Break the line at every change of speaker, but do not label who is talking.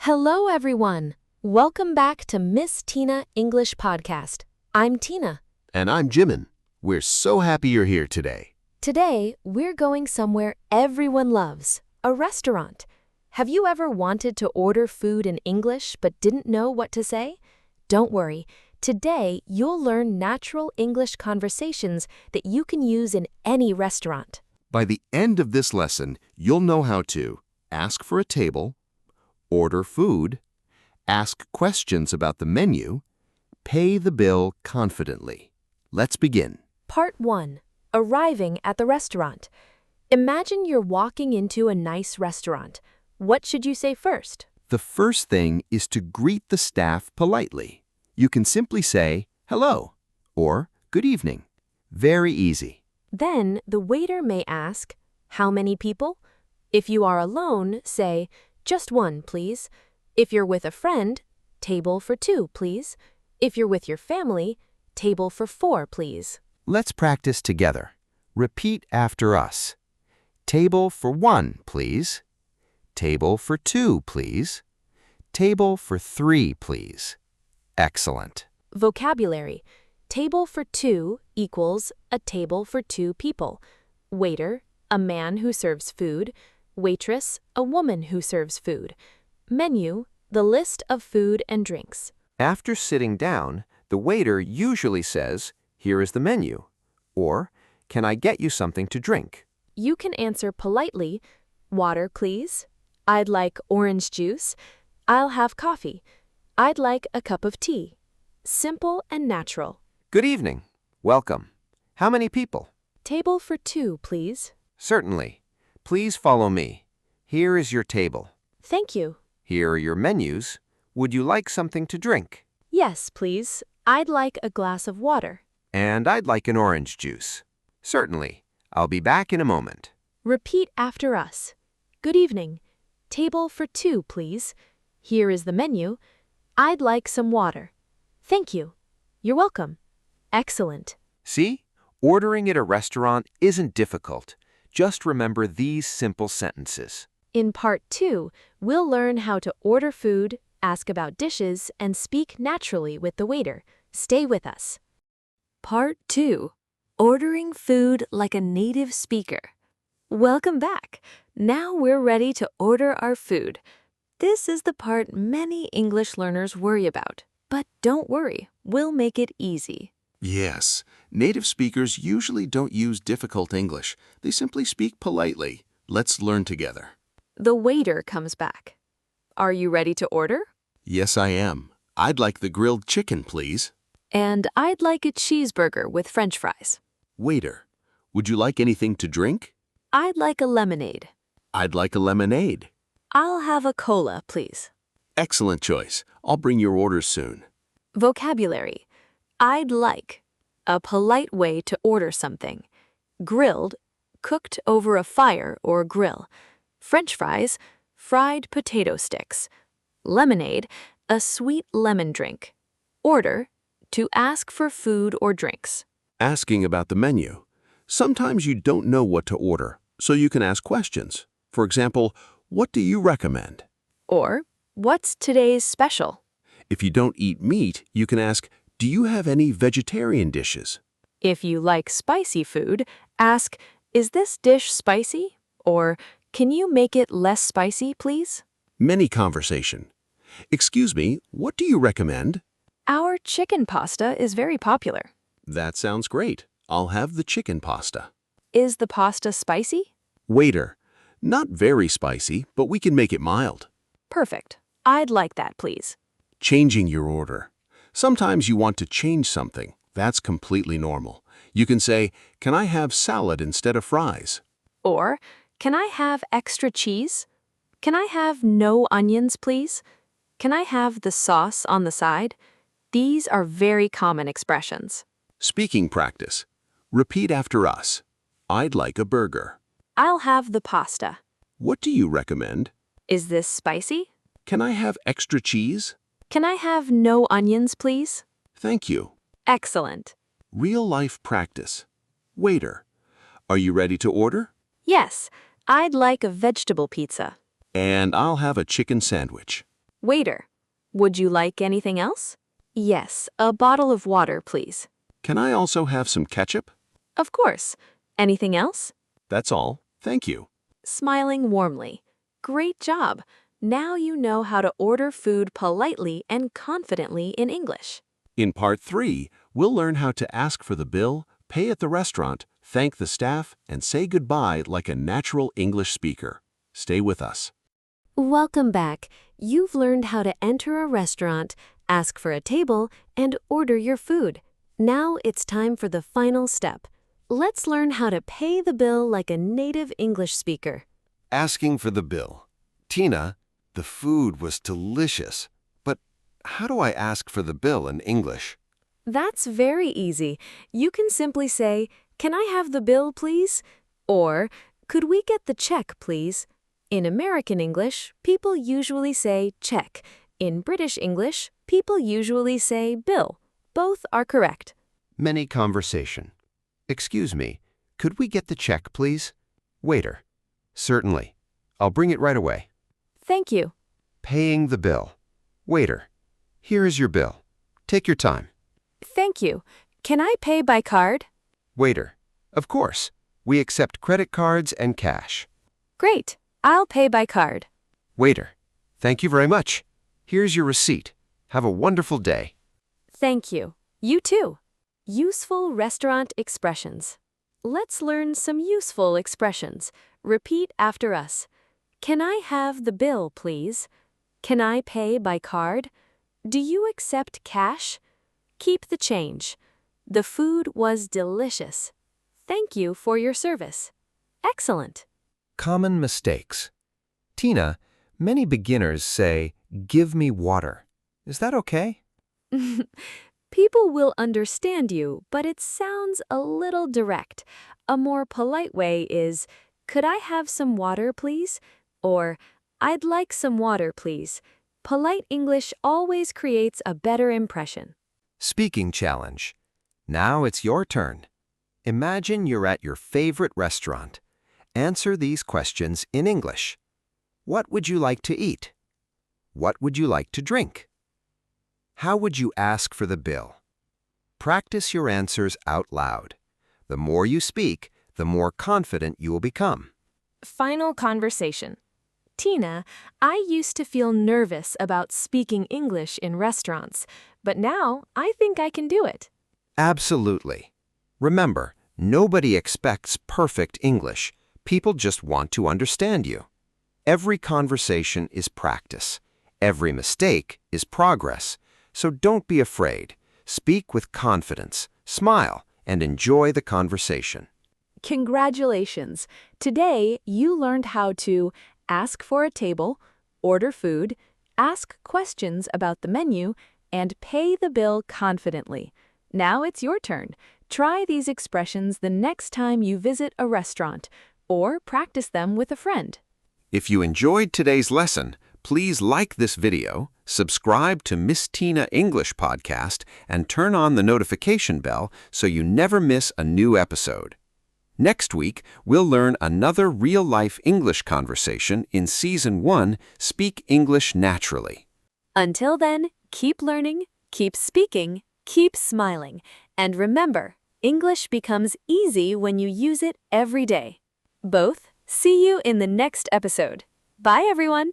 Hello, everyone. Welcome back to Miss Teena English Podcast. I'm Teena.
And I'm Jimin. We're so happy you're here today.
Today, we're going somewhere everyone loves, a restaurant. Have you ever wanted to order food in English but didn't know what to say? Don't worry. Today, you'll learn natural English conversations that you can use in any restaurant.
By the end of this lesson, you'll know how to ask for a table, order food, ask questions about the menu, pay the bill confidently. Let's begin.
Part 1. Arriving at the restaurant. Imagine you're walking into a nice restaurant. What should you say first?
The first thing is to greet the staff politely. You can simply say, hello, or good evening. Very easy.
Then the waiter may ask, how many people? If you are alone, say, just one, please. If you're with a friend, table for two, please. If you're with your family, table for four, please.
Let's practice together. Repeat after us. Table for one, please. Table for two, please. Table for three, please. Excellent.
Vocabulary. Table for two equals a table for two people. Waiter, a man who serves food. Waitress, a woman who serves food. Menu, the list of food and drinks.
After sitting down, the waiter usually says, "Here is the menu," or "Can I get you something to drink?"
You can answer politely, water, please. I'd like orange juice. I'll have coffee. I'd like a cup of tea. Simple and natural.
Good evening. Welcome. How many people?
Table for two, please.
Certainly. Please follow me. Here is your table.
Thank you.
Here are your menus. Would you like something to drink?
Yes, please. I'd like a glass of water.
And I'd like an orange juice. Certainly. I'll be back in a moment.
Repeat after us. Good evening. Table for two, please. Here is the menu. I'd like some water. Thank you. You're welcome. Excellent.
See? Ordering at a restaurant isn't difficult. Just remember these simple sentences.
In Part 2, we'll learn how to order food, ask about dishes, and speak naturally with the waiter. Stay with us. Part 2. Ordering food like a native speaker. Welcome back. Now we're ready to order our food. This is the part many English learners worry about. But don't worry, we'll make it easy.
Yes, native speakers usually don't use difficult English. They simply speak politely. Let's learn together.
The waiter comes back. Are you ready to order?
Yes, I am. I'd like the grilled chicken, please.
And I'd like a cheeseburger with French fries.
Waiter, would you like anything to drink?
I'd like a lemonade.
I'd like a lemonade.
I'll have a cola, please.
Excellent choice. I'll bring your orders soon.
Vocabulary. I'd like. A polite way to order something. Grilled, cooked over a fire or grill. French fries, fried potato sticks. Lemonade, a sweet lemon drink. Order, to ask for food or drinks.
Asking about the menu. Sometimes you don't know what to order, so you can ask questions. For example, what do you recommend?
Or, what's today's special?
If you don't eat meat, you can ask, do you have any vegetarian dishes?
If you like spicy food, ask, is this dish spicy? Or, can you make it less spicy, please?
Many conversation. Excuse me, what do you recommend?
Our chicken pasta is very popular.
That sounds great. I'll have the chicken pasta.
Is the pasta spicy?
Waiter, not very spicy, but we can make it mild.
Perfect. I'd like that, please.
Changing your order. Sometimes you want to change something. That's completely normal. You can say, can I have salad instead of fries?
Or, can I have extra cheese? Can I have no onions, please? Can I have the sauce on the side? These are very common expressions.
Speaking practice. Repeat after us. I'd like a burger.
I'll have the pasta.
What do you recommend?
Is this spicy?
Can I have extra cheese?
Can I have no onions, please?
Thank you.
Excellent.
Real-life practice. Waiter, are you ready to order?
Yes, I'd like a vegetable pizza.
And I'll have a chicken sandwich.
Waiter, would you like anything else? Yes, a bottle of water, please.
Can I also have some ketchup?
Of course. Anything else?
That's all. Thank you.
Smiling warmly. Great job. Now you know how to order food politely and confidently in English.
In Part 3, we'll learn how to ask for the bill, pay at the restaurant, thank the staff, and say goodbye like a natural English speaker. Stay with us.
Welcome back. You've learned how to enter a restaurant, ask for a table, and order your food. Now it's time for the final step. Let's learn how to pay the bill like a native English speaker.
Asking for the bill. Teena, the food was delicious, but how do I ask for the bill in English?
That's very easy. You can simply say, "Can I have the bill, please?" Or, "Could we get the check, please?" In American English, people usually say check. In British English, people usually say bill. Both are correct.
Many conversation. Excuse me, could we get the check, please? Waiter. Certainly. I'll bring it right away.
Thank you.
Paying the bill. Waiter. Here is your bill. Take your time.
Thank you. Can I pay by card?
Waiter. Of course. We accept credit cards and cash.
Great. I'll pay by card.
Waiter. Thank you very much. Here's your receipt. Have a wonderful day.
Thank you. You too. Useful restaurant expressions. Let's learn some useful expressions. Repeat after us. Can I have the bill, please? Can I pay by card? Do you accept cash? Keep the change. The food was delicious. Thank you for your service. Excellent.
Common mistakes. Teena, many beginners say, "Give me water." Is that okay?
People will understand you, but it sounds a little direct. A more polite way is, "Could I have some water, please?" Or, "I'd like some water, please." Polite English always creates a better impression.
Speaking challenge. Now it's your turn. Imagine you're at your favorite restaurant. Answer these questions in English. What would you like to eat? What would you like to drink? How would you ask for the bill? Practice your answers out loud. The more you speak, the more confident you will become.
Final conversation. Teena, I used to feel nervous about speaking English in restaurants, but now I think I can do it.
Absolutely. Remember, nobody expects perfect English. People just want to understand you. Every conversation is practice. Every mistake is progress. So don't be afraid. Speak with confidence, smile, and enjoy the conversation. Congratulations! Today, you learned how to ask for a table, order food, ask questions about the menu, and pay the bill confidently. Now it's your turn. Try these expressions the next time you visit a restaurant, or practice them with a friend.
If you enjoyed today's lesson, please like this video, subscribe to Miss Teena English Podcast, and turn on the notification bell so you never miss a new episode. Next week, we'll learn another real-life English conversation in Season 1, Speak English Naturally.
Until then, keep learning, keep speaking, keep smiling, and remember, English becomes easy when you use it every day. Both, see you in the next episode. Bye, everyone!